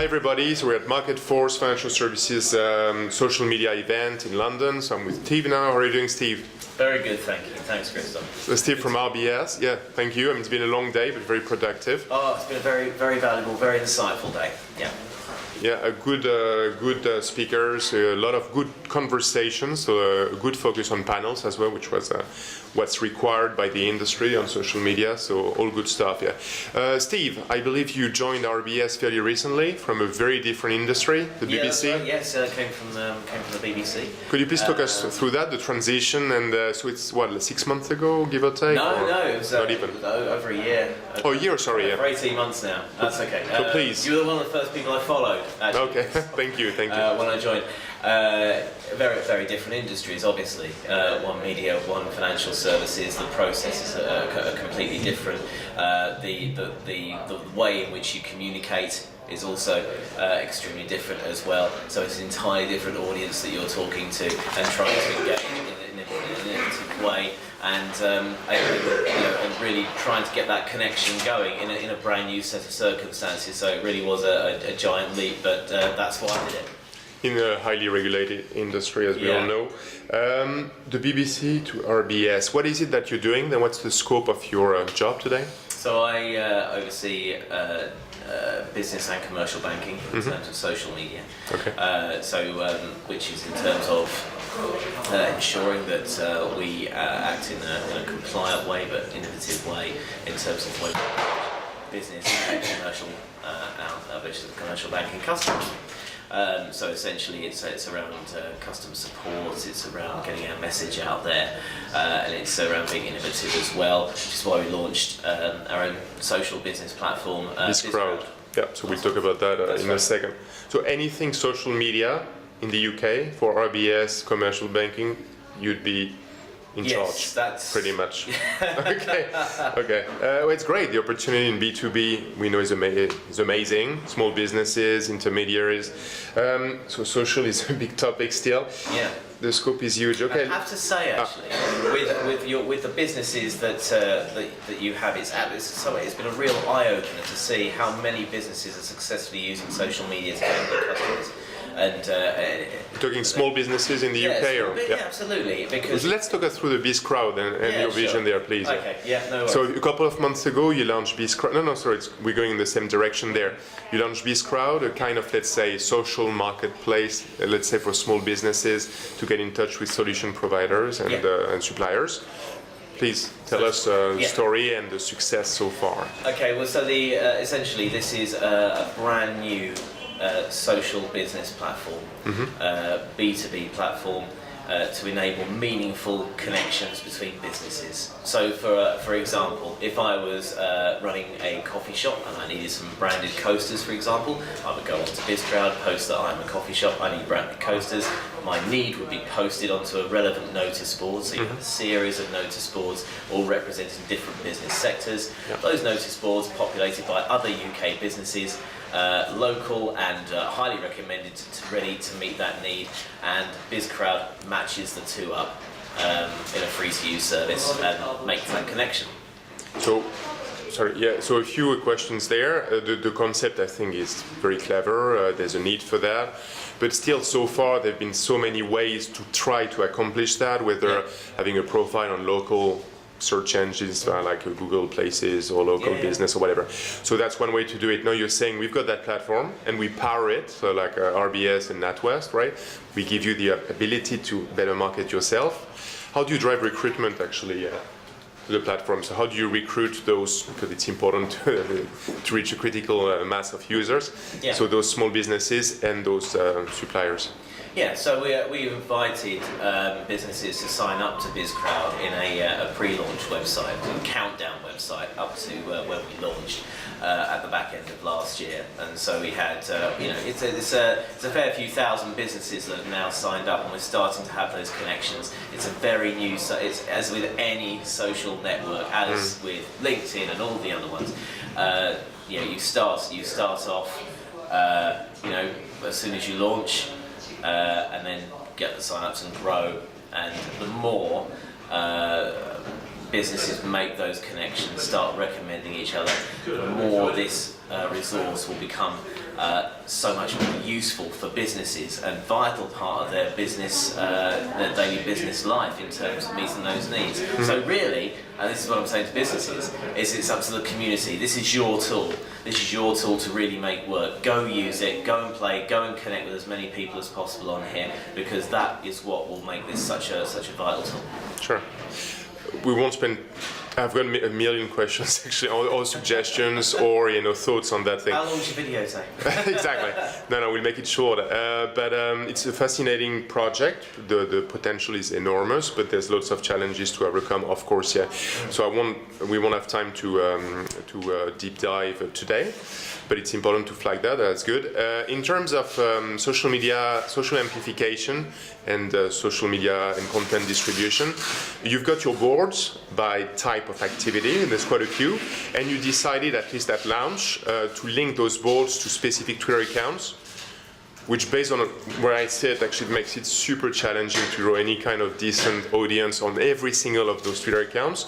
everybody, so we're at Market Force Financial Services social media event in London. So I'm with Steve now. How are you doing, Steve? Very good, thank you. Thanks, Christophe. So Steve from RBS. Yeah, thank you. I mean, it's been a long day, but very productive. Oh, it's been a very, very valuable, very insightful day. Yeah. Yeah, a good speakers, a lot of good conversations, so a good focus on panels as well, which was what's required by the industry on social media, so all good stuff, yeah. Steve, I believe you joined RBS fairly recently from a very different industry, the BBC? That's right. Yes, came from the BBC. Could you please talk us through that, the transition, and so it's, what, 6 months ago, give or take? No, it was not even. Over a year. Oh, a year, sorry, For 18 months now, that's okay. So please. You were one of the first people I followed, actually. Okay, thank you. When I joined. Very, very different industries, obviously. One media, one financial services. The processes are completely different. The way in which you communicate is also extremely different as well. So it's an entirely different audience that you're talking to and trying to engage in an innovative way. And really trying to get that connection going in a brand new set of circumstances. So it really was a giant leap, but that's why I did it. In a highly regulated industry, as we all know. The BBC to RBS, what is it that you're doing, and what's the scope of your job today? So I oversee business and commercial banking in terms of social media. Okay. Which is in terms of ensuring that we act in a compliant way, but innovative way, in terms of when business and commercial banking customers. So essentially, it's around customer support. It's around getting our message out there, and it's around being innovative as well. Which is why we launched our own social business platform, BizCrowd. Yeah, so we'll talk about that in a second. So anything social media in the UK for RBS commercial banking, you'd be in charge, that's pretty much. Okay. Well, it's great. The opportunity in B2B, we know, is amazing. Small businesses, intermediaries. So social is a big topic still. Yeah. The scope is huge. Okay. I have to say, actually, with the businesses that you have, it's been a real eye opener to see how many businesses are successfully using social media to gain their customers. And talking small businesses in the UK, or absolutely. Because let's talk us through the BizCrowd and your vision there, please. Okay. Yeah. No worries. So a couple of months ago, you launched BizCrowd. We're going in the same direction there. You launched BizCrowd, a kind of, let's say, social marketplace, let's say, for small businesses to get in touch with solution providers and suppliers. Please tell us the story and the success so far. Okay. Well, so essentially, this is a brand new social business platform, B2B platform, to enable meaningful connections between businesses. So for example, if I was running a coffee shop and I needed some branded coasters, for example, I would go onto BizCrowd, post that I'm a coffee shop, I need branded coasters. My need would be posted onto a relevant notice board, so you have a series of notice boards all representing different business sectors. Yep. Those notice boards populated by other UK businesses, local and highly recommended, ready to meet that need, and BizCrowd matches the two up in a free-to-use service and makes that connection. So a few questions there. The concept, I think, is very clever. There's a need for that. But still, so far, there have been so many ways to try to accomplish that, whether having a profile on local search engines like Google Places or local business or whatever. So that's one way to do it. Now you're saying we've got that platform and we power it, so like RBS and NatWest, right? We give you the ability to better market yourself. How do you drive recruitment actually to the platform? So how do you recruit those, because it's important to reach a critical mass of users, so those small businesses and those suppliers? Yeah, so we invited businesses to sign up to BizCrowd in a pre-launch website, a countdown website up to when we launched at the back end of last year. And so we had, it's a fair few thousand businesses that have now signed up, and we're starting to have those connections. It's a very new, it's as with any social network, as with LinkedIn and all the other ones. You start off, as soon as you launch. And then get the sign-ups and grow, and the more businesses make those connections, start recommending each other, the more this resource will become so much more useful for businesses and vital part of their business, their daily business life in terms of meeting those needs. So really, and this is what I'm saying to businesses, is it's up to the community. This is your tool. This is your tool to really make work. Go use it, go and play, go and connect with as many people as possible on here, because that is what will make this such a vital tool. Sure. We won't spend. I've got a million questions actually, or suggestions, or thoughts on that thing. How long's your video take? Exactly. No, we'll make it short. But it's a fascinating project. The potential is enormous, but there's lots of challenges to overcome, of course. Yeah. So we won't have time to deep dive today, but it's important to flag that. That's good. In terms of social media, social amplification, and social media and content distribution, you've got your boards by type of activity, and there's quite a few, and you decided, at least at launch, to link those boards to specific Twitter accounts, which, based on where I sit, actually makes it super challenging to draw any kind of decent audience on every single of those Twitter accounts.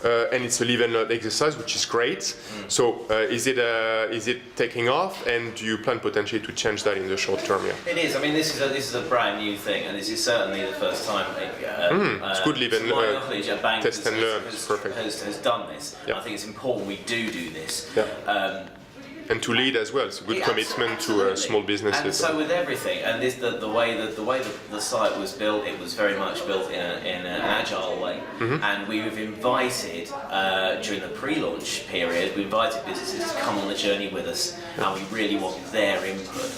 And it's a live and learn exercise, which is great. So is it taking off, and do you plan potentially to change that in the short term? Yeah. It is. I mean, this is a brand new thing, and this is certainly the first time. It's good live and learn. A bank Test and learn. It's perfect. Has done this. Yeah. I think it's important we do this. Yeah. And to lead as well. It's a good commitment to small businesses. And so with everything, and this the way that the site was built, it was very much built in an agile way. And we've invited during the pre-launch period, we invited businesses to come on the journey with us, and we really want their input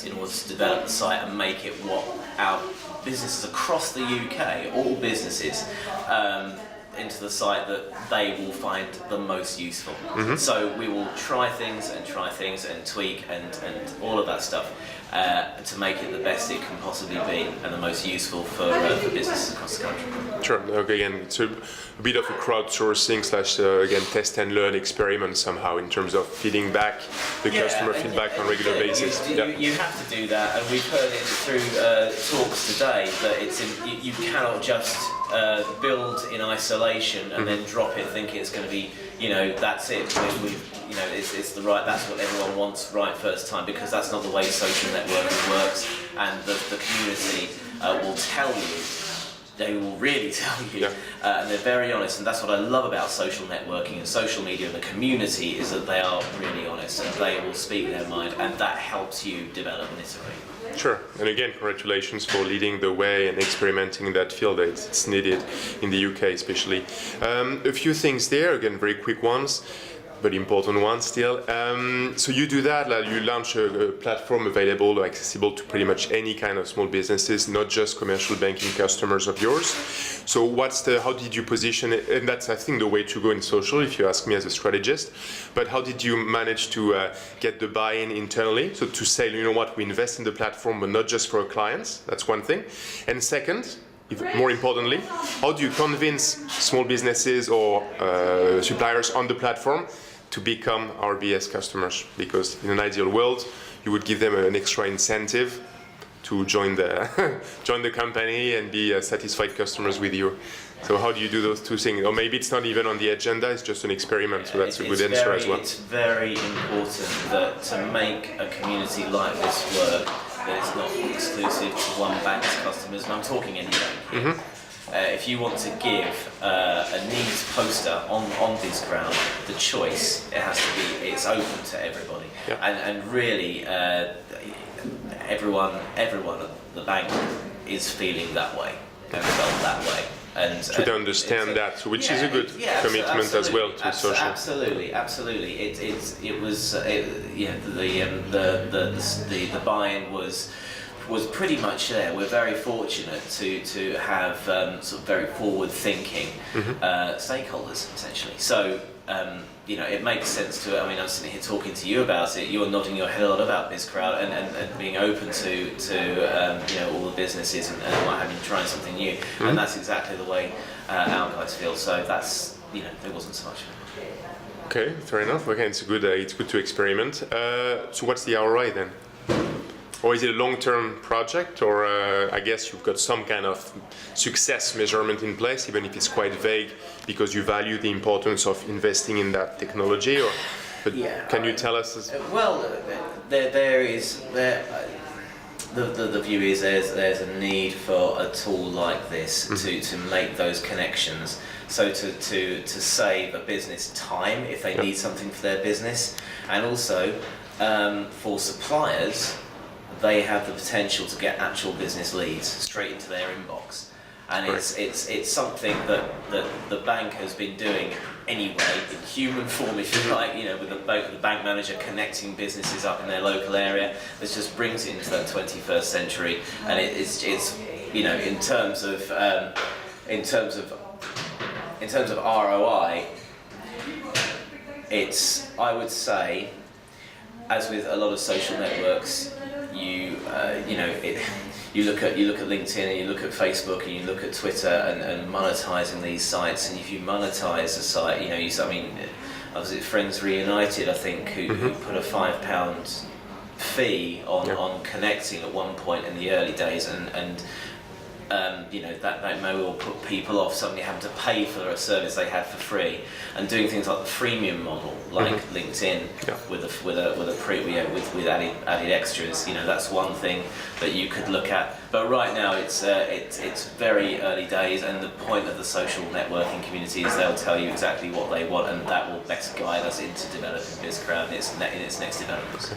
in order to develop the site and make it what our businesses across the UK, all businesses. Into the site that they will find the most useful. So we will try things and tweak and all of that stuff to make it the best it can possibly be and the most useful for businesses across the country. Sure. Okay, again, it's a bit of a crowdsourcing / again test and learn experiment somehow in terms of feeding back the customer feedback on a regular basis. You have to do that, and we've heard it through talks today that you cannot just build in isolation and then drop it thinking it's going to be, that's it. It's the right. That's what everyone wants right first time, because that's not the way social networking works. And the community will tell you. They will really tell you, and they're very honest, and that's what I love about social networking and social media and the community, is that they are really honest and they will speak their mind, and that helps you develop and iterate. Sure, and again, congratulations for leading the way and experimenting in that field. It's needed in the UK especially. A few things there, again, very quick ones, but important ones still. So you do that, you launch a platform available or accessible to pretty much any kind of small businesses, not just commercial banking customers of yours. So how did you position it? And that's, I think, the way to go in social, if you ask me as a strategist. But how did you manage to get the buy-in internally? So to say, we invest in the platform, but not just for our clients. That's one thing. And second, more importantly, how do you convince small businesses or suppliers on the platform to become RBS customers? Because in an ideal world, you would give them an extra incentive to join the company and be satisfied customers with you. So how do you do those two things? Or maybe it's not even on the agenda, it's just an experiment, so that's a good answer as well. It's very important that to make a community like this work, that it's not exclusive to one bank's customers, and I'm talking any bank here. If you want to give a needs poster on BizCrowd the choice, it's open to everybody. And really, everyone at the bank is feeling that way and felt that way. And should understand that, which is a good commitment as well to social. Absolutely. It was the buy-in was pretty much there. We're very fortunate to have sort of very forward-thinking stakeholders, essentially. So it makes sense to. I mean, I'm sitting here talking to you about it. You're nodding your head a lot about BizCrowd and being open to all the businesses and what have you, trying something new. And that's exactly the way our guys feel. So that's there wasn't so much. Okay, fair enough. Okay, it's good to experiment. So what's the ROI then? Or is it a long-term project, or I guess you've got some kind of success measurement in place, even if it's quite vague, because you value the importance of investing in that technology? Or But Yeah, can you tell us? Well, the view is there's a need for a tool like this to make those connections. So to save a business time if they need something for their business, and also for suppliers, they have the potential to get actual business leads straight into their inbox. And it's something that the bank has been doing anyway, in human form, if you like, with the bank manager connecting businesses up in their local area. This just brings it into that 21st century, and it's in terms of ROI, I would say, as with a lot of social networks, you look at LinkedIn and you look at Facebook and you look at Twitter and monetizing these sites. And if you monetize a site, I was at Friends Reunited, I think, who put a £5 fee on connecting at one point in the early days, and that may well put people off suddenly having to pay for a service they had for free, and doing things like the freemium model, like LinkedIn, with added extras. That's one thing that you could look at. But right now it's very early days, and the point of the social networking community is they'll tell you exactly what they want, and that will best guide us into developing BizCrowd in its next developments.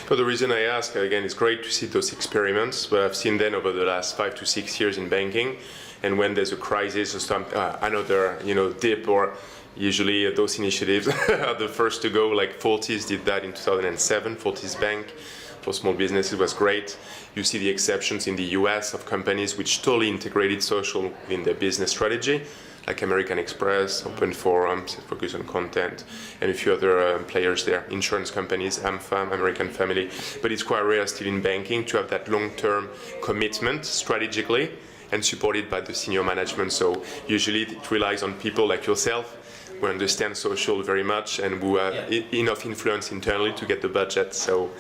So the reason I ask, again, it's great to see those experiments, but I've seen them over the last 5 to 6 years in banking, and when there's a crisis or another dip, or usually those initiatives are the first to go. Like Fortis did that in 2007. Fortis Bank for small businesses was great. You see the exceptions in the US of companies which totally integrated social in their business strategy, like American Express, Open Forums, focus on content, and a few other players there, insurance companies, AmFam, American Family. But it's quite rare still in banking to have that long-term commitment strategically and supported by the senior management. So usually it relies on people like yourself who understand social very much and who have enough influence internally to get the budget. So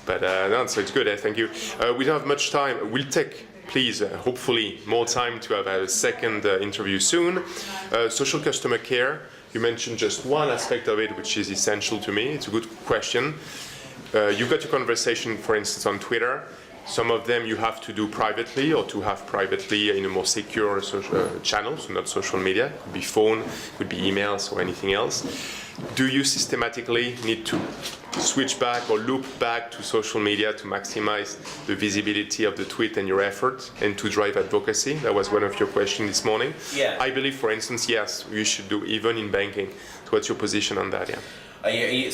it's good. Thank you. We don't have much time. We'll take, please, hopefully more time to have a second interview soon. Social customer care. You mentioned just one aspect of it, which is essential to me. It's a good question. You've got your conversation, for instance, on Twitter. Some of them you have to do privately, or to have privately in a more secure social channel, so not social media. It could be phone, it could be emails, or anything else. Do you systematically need to switch back or loop back to social media to maximize the visibility of the tweet and your effort, and to drive advocacy? That was one of your questions this morning. Yeah. I believe, for instance, yes, you should do, even in banking. So what's your position on that? Yeah. Are you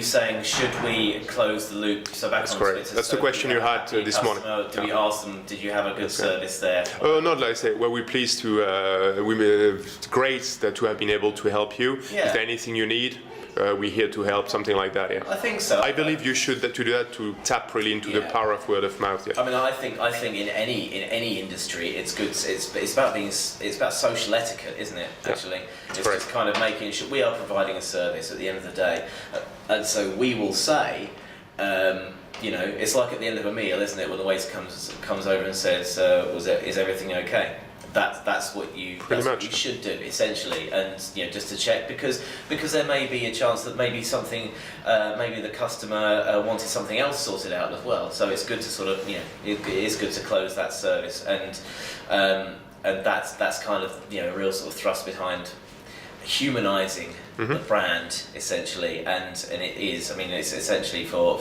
saying, should we close the loop? So back That's on correct. Twitter, that's the question you had this morning. Do we ask them, did you have a good service there? Not like I say. Well, we're pleased to. It's great to have been able to help you. Yeah. If there's anything you need, we're here to help. Something like that. Yeah. I think so. I believe you should do that to tap really into the power of word of mouth. Yeah. I mean, I think in any industry, it's good. It's about social etiquette, isn't it? Actually, it's correct. just kind of making sure we are providing a service at the end of the day, and so we will say, it's like at the end of a meal, isn't it? When the waiter comes over and says, "Is everything okay?" That's what you should do essentially, and just to check, because there may be a chance that maybe the customer wanted something else sorted out as well. So it's good to sort of it is good to close that service, and that's kind of a real sort of thrust behind humanizing the brand essentially, and it is. I mean, it's essentially for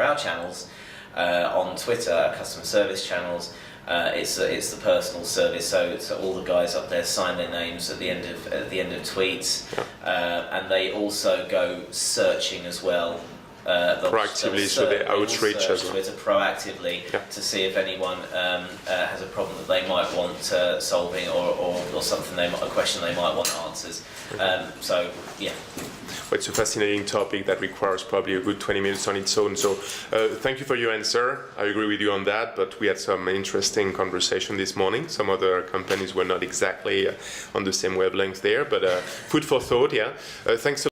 our channels on Twitter, our customer service channels. It's the personal service, so all the guys up there sign their names at the end of tweets, and they also go searching as well. Proactively, so they outreach as well. Twitter proactively to see if anyone has a problem that they might want solving, or something a question they might want answers. It's a fascinating topic that requires probably a good 20 minutes on its own. So thank you for your answer. I agree with you on that, but we had some interesting conversation this morning. Some other companies were not exactly on the same wavelength there, but food for thought, yeah. Thanks a